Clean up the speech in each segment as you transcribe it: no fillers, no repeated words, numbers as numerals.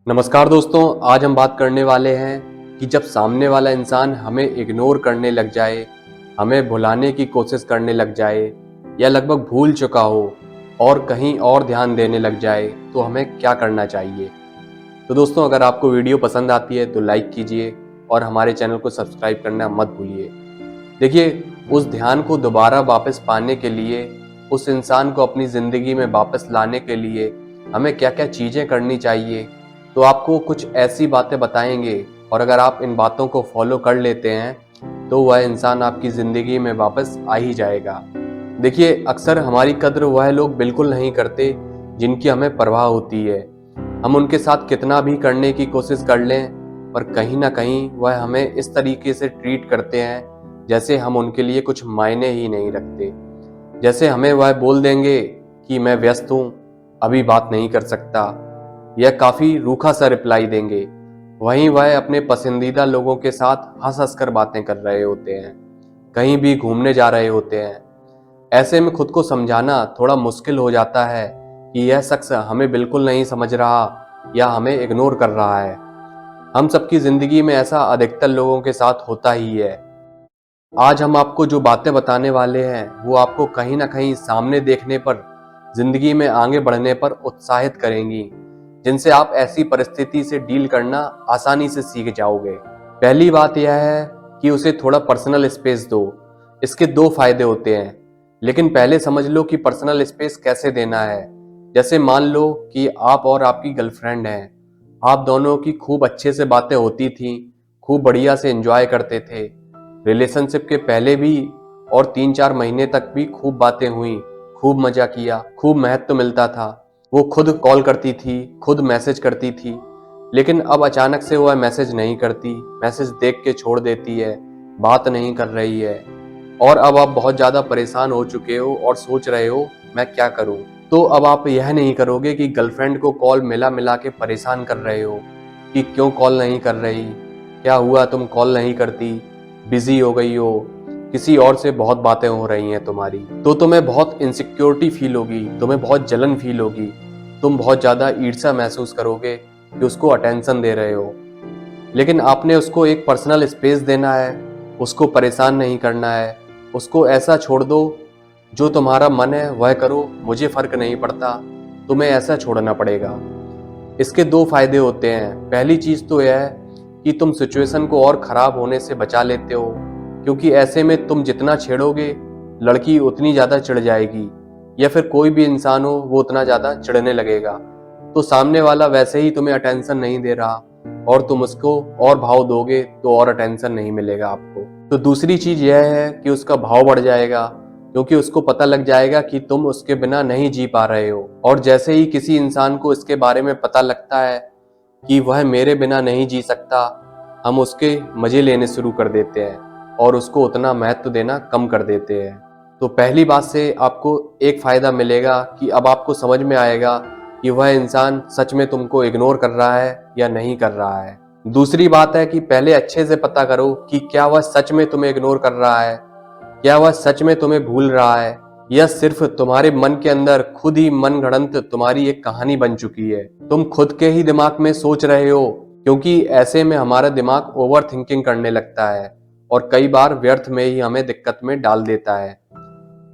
नमस्कार दोस्तों, आज हम बात करने वाले हैं कि जब सामने वाला इंसान हमें इग्नोर करने लग जाए, हमें भुलाने की कोशिश करने लग जाए या लगभग भूल चुका हो और कहीं और ध्यान देने लग जाए तो हमें क्या करना चाहिए। तो दोस्तों, अगर आपको वीडियो पसंद आती है तो लाइक कीजिए और हमारे चैनल को सब्सक्राइब करना मत भूलिए। देखिए, उस ध्यान को दोबारा वापस पाने के लिए, उस इंसान को अपनी ज़िंदगी में वापस लाने के लिए हमें क्या-क्या चीज़ें करनी चाहिए, तो आपको कुछ ऐसी बातें बताएँगे और अगर आप इन बातों को फ़ॉलो कर लेते हैं, तो वह इंसान आपकी ज़िंदगी में वापस आ ही जाएगा। देखिए, अक्सर हमारी कद्र वह लोग बिल्कुल नहीं करते, जिनकी हमें परवाह होती है। हम उनके साथ कितना भी करने की कोशिश कर लें, पर कहीं न कहीं वह हमें इस तरीके से ट्रीट करते हैं जैसे हम उनके लिए कुछ मायने ही नहीं रखते। जैसे हमें वह बोल देंगे कि मैं व्यस्त हूँ, अभी बात नहीं कर सकता, या काफ़ी रूखा सा रिप्लाई देंगे। वहीं वह अपने पसंदीदा लोगों के साथ हँस-हँस कर बातें कर रहे होते हैं, कहीं भी घूमने जा रहे होते हैं। ऐसे में खुद को समझाना थोड़ा मुश्किल हो जाता है कि यह शख्स हमें बिल्कुल नहीं समझ रहा या हमें इग्नोर कर रहा है। हम सबकी ज़िंदगी में ऐसा अधिकतर लोगों के साथ होता ही है। आज हम आपको जो बातें बताने वाले हैं, वो आपको कहीं न कहीं सामने देखने पर, ज़िंदगी में आगे बढ़ने पर उत्साहित करेंगी, जिनसे आप ऐसी परिस्थिति से डील करना आसानी से सीख जाओगे। पहली बात यह है कि उसे थोड़ा पर्सनल स्पेस दो। इसके 2 फायदे होते हैं, लेकिन पहले समझ लो कि पर्सनल स्पेस कैसे देना है। जैसे मान लो कि आप और आपकी गर्लफ्रेंड हैं, आप दोनों की खूब अच्छे से बातें होती थीं, खूब बढ़िया से एंजॉय करते थे। रिलेशनशिप के पहले भी और 3-4 महीने तक भी खूब बातें हुई, खूब मजा किया, खूब महत्व मिलता था। वो खुद कॉल करती थी, खुद मैसेज करती थी, लेकिन अब अचानक से वह मैसेज नहीं करती, मैसेज देख के छोड़ देती है, बात नहीं कर रही है और अब आप बहुत ज़्यादा परेशान हो चुके हो और सोच रहे हो मैं क्या करूं। तो अब आप यह नहीं करोगे कि गर्लफ्रेंड को कॉल मिला मिला के परेशान कर रहे हो कि क्यों कॉल नहीं कर रही, क्या हुआ तुम कॉल नहीं करती, बिजी हो गई हो, किसी और से बहुत बातें हो रही हैं तुम्हारी। तो तुम्हें बहुत इनसिक्योरिटी फील होगी, तुम्हें बहुत जलन फील होगी, तुम बहुत ज़्यादा ईर्ष्या महसूस करोगे कि उसको अटेंशन दे रहे हो। लेकिन आपने उसको एक पर्सनल स्पेस देना है, उसको परेशान नहीं करना है, उसको ऐसा छोड़ दो, जो तुम्हारा मन है वह करो, मुझे फ़र्क नहीं पड़ता, तुम्हें ऐसा छोड़ना पड़ेगा। इसके 2 फायदे होते हैं। पहली चीज़ तो यह है कि तुम सिचुएशन को और ख़राब होने से बचा लेते हो, क्योंकि ऐसे में तुम जितना छेड़ोगे, लड़की उतनी ज़्यादा चिढ़ जाएगी, या फिर कोई भी इंसान हो वो उतना ज़्यादा चिढ़ने लगेगा। तो सामने वाला वैसे ही तुम्हें अटेंशन नहीं दे रहा और तुम उसको और भाव दोगे तो और अटेंशन नहीं मिलेगा आपको। तो दूसरी चीज़ यह है कि उसका भाव बढ़ जाएगा, क्योंकि उसको पता लग जाएगा कि तुम उसके बिना नहीं जी पा रहे हो। और जैसे ही किसी इंसान को इसके बारे में पता लगता है कि वह मेरे बिना नहीं जी सकता, हम उसके मजे लेने शुरू कर देते हैं और उसको उतना महत्व देना कम कर देते हैं। तो पहली बात से आपको एक फायदा मिलेगा कि अब आपको समझ में आएगा कि वह इंसान सच में तुमको इग्नोर कर रहा है या नहीं कर रहा है। दूसरी बात है कि पहले अच्छे से पता करो कि क्या वह सच में तुम्हें इग्नोर कर रहा है, क्या वह सच में तुम्हें भूल रहा है, या सिर्फ तुम्हारे मन के अंदर खुद ही मनगढ़ंत तुम्हारी एक कहानी बन चुकी है। तुम खुद के ही दिमाग में सोच रहे हो, क्योंकि ऐसे में हमारा दिमाग ओवर थिंकिंग करने लगता है और कई बार व्यर्थ में ही हमें दिक्कत में डाल देता है।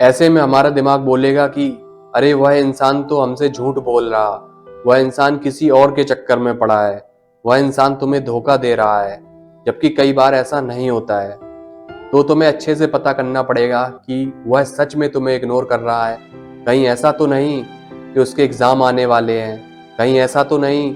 ऐसे में हमारा दिमाग बोलेगा कि अरे वह इंसान तो हमसे झूठ बोल रहा, वह इंसान किसी और के चक्कर में पड़ा है, वह इंसान तुम्हें धोखा दे रहा है, जबकि कई बार ऐसा नहीं होता है। तो तुम्हें अच्छे से पता करना पड़ेगा कि वह सच में तुम्हें इग्नोर कर रहा है। कहीं ऐसा तो नहीं कि उसके एग्ज़ाम आने वाले हैं, कहीं ऐसा तो नहीं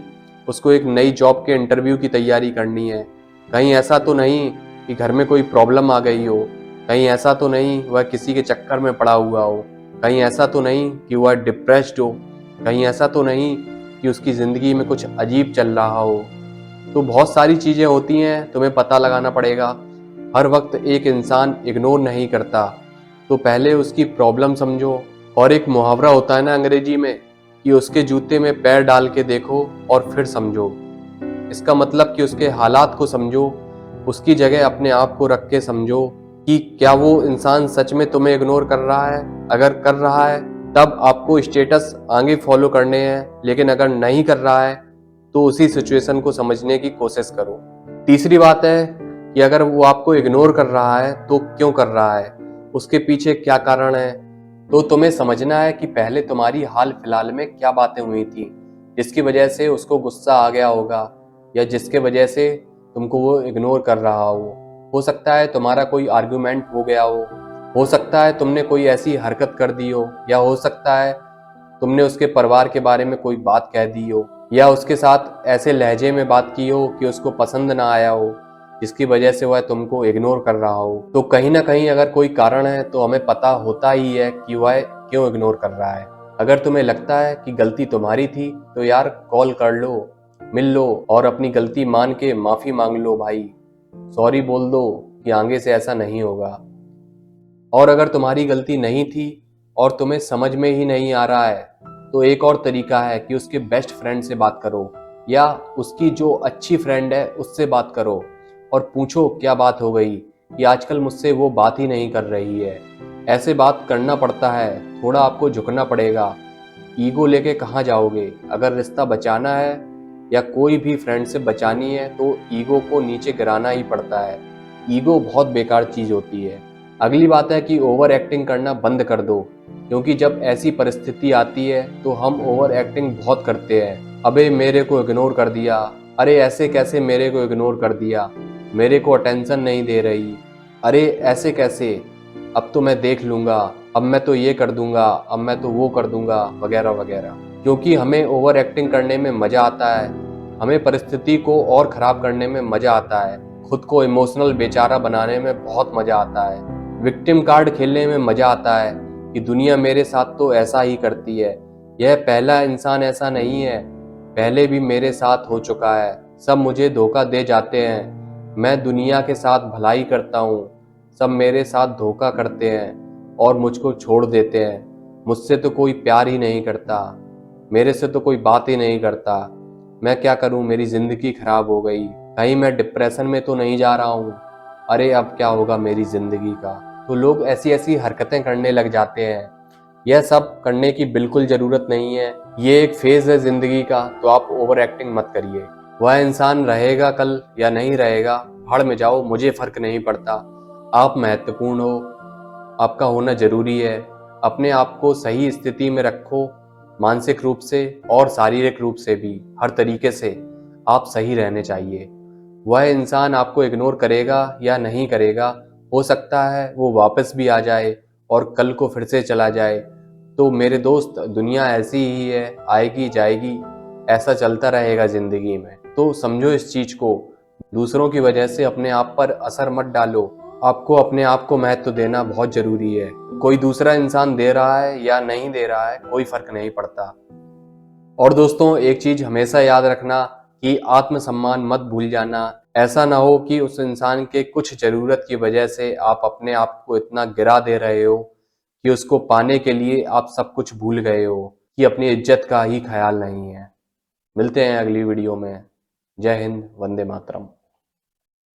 उसको एक नई जॉब के इंटरव्यू की तैयारी करनी है, कहीं ऐसा तो नहीं कि घर में कोई प्रॉब्लम आ गई हो, कहीं ऐसा तो नहीं वह किसी के चक्कर में पड़ा हुआ हो, कहीं ऐसा तो नहीं कि वह डिप्रेस्ड हो, कहीं ऐसा तो नहीं कि उसकी ज़िंदगी में कुछ अजीब चल रहा हो। तो बहुत सारी चीज़ें होती हैं, तुम्हें पता लगाना पड़ेगा। हर वक्त एक इंसान इग्नोर नहीं करता, तो पहले उसकी प्रॉब्लम समझो। और एक मुहावरा होता है ना अंग्रेजी में कि उसके जूते में पैर डाल के देखो और फिर समझो। इसका मतलब कि उसके हालात को समझो, उसकी जगह अपने आप को रख के समझो कि क्या वो इंसान सच में तुम्हें इग्नोर कर रहा है। अगर कर रहा है तब आपको स्टेटस आगे फॉलो करने हैं, लेकिन अगर नहीं कर रहा है तो उसी सिचुएशन को समझने की कोशिश करो। तीसरी बात है कि अगर वो आपको इग्नोर कर रहा है तो क्यों कर रहा है, उसके पीछे क्या कारण है। तो तुम्हें समझना है कि पहले तुम्हारी हाल फिलहाल में क्या बातें हुई थी जिसकी वजह से उसको गुस्सा आ गया होगा, या जिसके वजह से तुमको वो इग्नोर कर रहा हो सकता है तुम्हारा कोई आर्गुमेंट हो गया हो सकता है तुमने कोई ऐसी हरकत कर दी हो, या हो सकता है तुमने उसके परिवार के बारे में कोई बात कह दी हो, या उसके साथ ऐसे लहजे में बात की हो कि उसको पसंद ना आया हो जिसकी वजह से वह तुमको इग्नोर कर रहा हो। तो कहीं ना कहीं अगर कोई कारण है तो हमें पता होता ही है कि वह क्यों इग्नोर कर रहा है। अगर तुम्हें लगता है कि गलती तुम्हारी थी तो यार कॉल कर लो, मिल लो और अपनी गलती मान के माफी मांग लो भाई, सॉरी बोल दो कि आगे से ऐसा नहीं होगा। और अगर तुम्हारी गलती नहीं थी और तुम्हें समझ में ही नहीं आ रहा है तो एक और तरीका है कि उसके बेस्ट फ्रेंड से बात करो, या उसकी जो अच्छी फ्रेंड है उससे बात करो और पूछो क्या बात हो गई कि आजकल मुझसे वो बात ही नहीं कर रही है। ऐसे बात करना पड़ता है, थोड़ा आपको झुकना पड़ेगा। ईगो लेके कहाँ जाओगे? अगर रिश्ता बचाना है या कोई भी फ्रेंड से बचानी है तो ईगो को नीचे गिराना ही पड़ता है। ईगो बहुत बेकार चीज होती है। अगली बात है कि ओवर एक्टिंग करना बंद कर दो, क्योंकि जब ऐसी परिस्थिति आती है तो हम ओवर एक्टिंग बहुत करते हैं। अबे मेरे को इग्नोर कर दिया, अरे ऐसे कैसे मेरे को इग्नोर कर दिया, मेरे को अटेंशन नहीं दे रही, अरे ऐसे कैसे, अब तो मैं देख लूंगा, अब मैं तो ये कर दूंगा, अब मैं तो वो कर दूंगा, वगैरह वगैरह। क्योंकि हमें ओवर एक्टिंग करने में मजा आता है, हमें परिस्थिति को और खराब करने में मजा आता है, खुद को इमोशनल बेचारा बनाने में बहुत मजा आता है, विक्टिम कार्ड खेलने में मजा आता है कि दुनिया मेरे साथ तो ऐसा ही करती है, यह पहला इंसान ऐसा नहीं है, पहले भी मेरे साथ हो चुका है, सब मुझे धोखा दे जाते हैं, मैं दुनिया के साथ भलाई करता हूँ, सब मेरे साथ धोखा करते हैं और मुझको छोड़ देते हैं, मुझसे तो कोई प्यार ही नहीं करता, मेरे से तो कोई बात ही नहीं करता, मैं क्या करूं, मेरी जिंदगी खराब हो गई, कहीं मैं डिप्रेशन में तो नहीं जा रहा हूं, अरे अब क्या होगा मेरी जिंदगी का। तो लोग ऐसी ऐसी हरकतें करने लग जाते हैं। यह सब करने की बिल्कुल जरूरत नहीं है, ये एक फेज है जिंदगी का, तो आप ओवर एक्टिंग मत करिए। वह इंसान रहेगा कल या नहीं रहेगा, भाड़ में जाओ, मुझे फर्क नहीं पड़ता। आप महत्वपूर्ण हो, आपका होना जरूरी है। अपने आप को सही स्थिति में रखो, मानसिक रूप से और शारीरिक रूप से भी, हर तरीके से आप सही रहने चाहिए। वह इंसान आपको इग्नोर करेगा या नहीं करेगा, हो सकता है वो वापस भी आ जाए और कल को फिर से चला जाए। तो मेरे दोस्त, दुनिया ऐसी ही है, आएगी जाएगी, ऐसा चलता रहेगा जिंदगी में। तो समझो इस चीज को, दूसरों की वजह से अपने आप पर असर मत डालो। आपको अपने आप को महत्व देना बहुत जरूरी है। कोई दूसरा इंसान दे रहा है या नहीं दे रहा है, कोई फर्क नहीं पड़ता। और दोस्तों, एक चीज हमेशा याद रखना कि आत्मसम्मान मत भूल जाना। ऐसा ना हो कि उस इंसान के कुछ जरूरत की वजह से आप अपने आप को इतना गिरा दे रहे हो कि उसको पाने के लिए आप सब कुछ भूल गए हो, कि अपनी इज्जत का ही ख्याल नहीं है। मिलते हैं अगली वीडियो में। जय हिंद, वंदे मातरम।